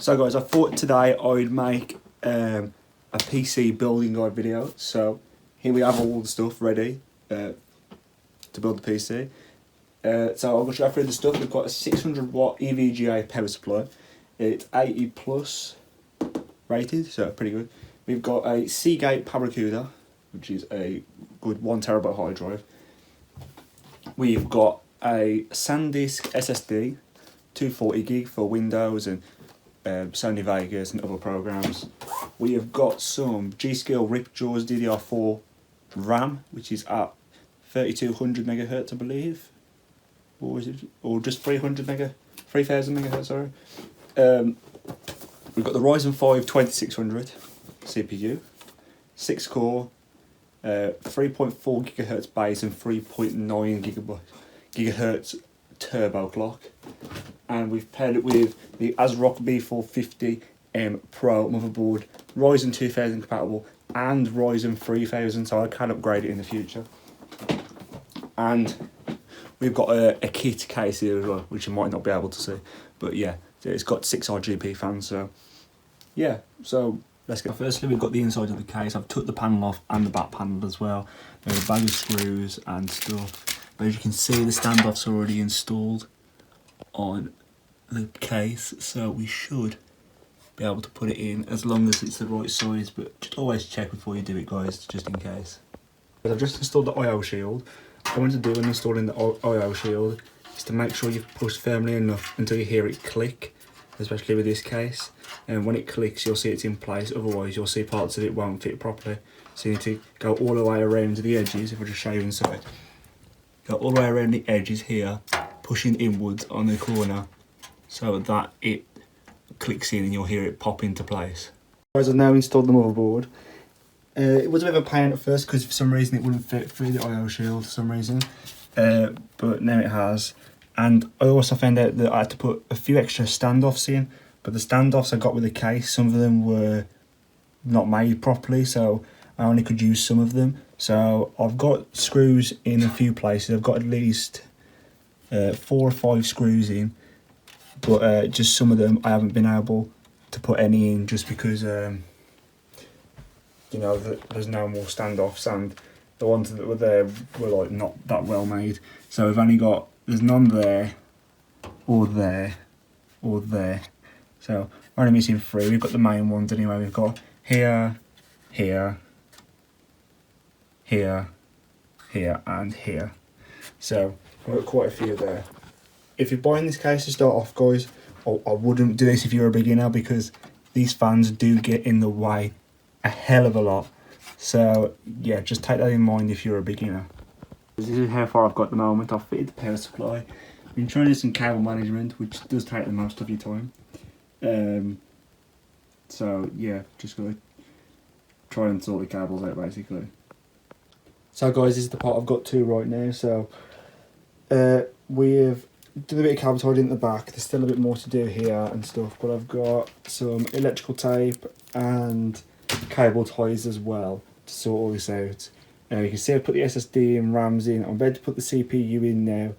So guys, I thought today I'd make a PC building guide video. So here we have all the stuff ready to build the PC. So I'm going to go through the stuff. We've got a 600 watt EVGA power supply. It's 80 plus rated, so pretty good. We've got a Seagate Barracuda, which is a good 1 terabyte hard drive. We've got a SanDisk SSD, 240 gig for Windows and Sony Vegas and other programs. We have got some G.Skill Ripjaws DDR4 RAM, which is at 3200 megahertz, I believe, or is it, or just 3000 megahertz. Sorry. We've got the Ryzen 5 2600 CPU, 6 core, 3.4 gigahertz base and 3.9 gigahertz turbo clock, and we've paired it with the ASRock B450M Pro motherboard, Ryzen 2000 compatible and Ryzen 3000, so I can upgrade it in the future. And we've got a kit case here as well, which you might not be able to see, but yeah, it's got 6 RGB fans. So yeah, so let's go. Firstly, we've got the inside of the case. I've took the panel off and the back panel as well. There's a bag of screws and stuff. But as you can see, the standoff's already installed on the case, so we should be able to put it in as long as it's the right size. But just always check before you do it, guys, just in case. I've just installed the I/O shield. What I want to do when installing the I/O shield is to make sure you've pushed firmly enough until you hear it click, especially with this case. And when it clicks, you'll see it's in place. Otherwise, you'll see parts of it won't fit properly. So you need to go all the way around the edges. If I just show you inside, go all the way around the edges here, pushing inwards on the corner, so that it clicks in and you'll hear it pop into place. Guys, I've now installed the motherboard. It was a bit of a pain at first because for some reason it wouldn't fit through the I/O shield for some reason, but now it has. And I also found out that I had to put a few extra standoffs in, but the standoffs I got with the case, some of them were not made properly, so I only could use some of them. So I've got screws in a few places. I've got at least 4 or 5 screws in, but just some of them I haven't been able to put any in just because you know, there's no more standoffs, and the ones that were there were like not that well made. So we've only got, there's none there, or there, or there. So we're only missing 3. We've got the main ones anyway. We've got here, here, here, here, and here. So I've got quite a few there. If you're buying this case to start off, guys, I wouldn't do this if you're a beginner, because these fans do get in the way a hell of a lot. So yeah, just take that in mind if you're a beginner. This is how far I've got at the moment. I've fitted the power supply. I've been trying to do some cable management, which does take the most of your time. So yeah, just gotta try and sort the cables out basically. So guys, this is the part I've got to right now. So we've done a bit of cable tidying at the back. There's still a bit more to do here and stuff, but I've got some electrical tape and cable ties as well to sort all this out. You can see I put the SSD and RAMs in. I'm about to put the CPU in now.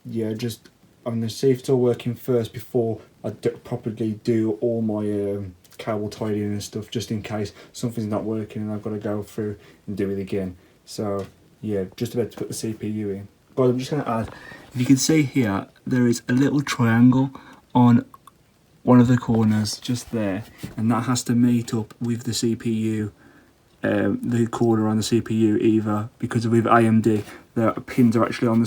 Yeah, just I'm going to see if it's all working first before I properly do all my cable tidying and stuff, just in case something's not working and I've got to go through and do it again. So yeah, just about to put the CPU in. Guys, I'm just going to add, if you can see here, there is a little triangle on one of the corners just there, and that has to meet up with the CPU, the corner on the CPU, either because with AMD the pins are actually on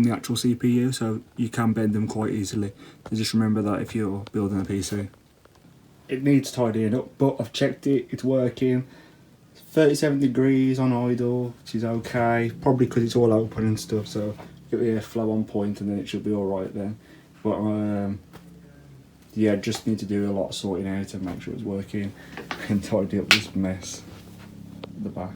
the actual CPU, so you can bend them quite easily. So just remember that if you're building a PC. It needs tidying up, but I've checked it, it's working. 37 degrees on idle, which is okay, probably because it's all open and stuff, so get the airflow on point and then it should be alright then. But yeah, just need to do a lot of sorting out and make sure it's working and tidy up this mess at the back.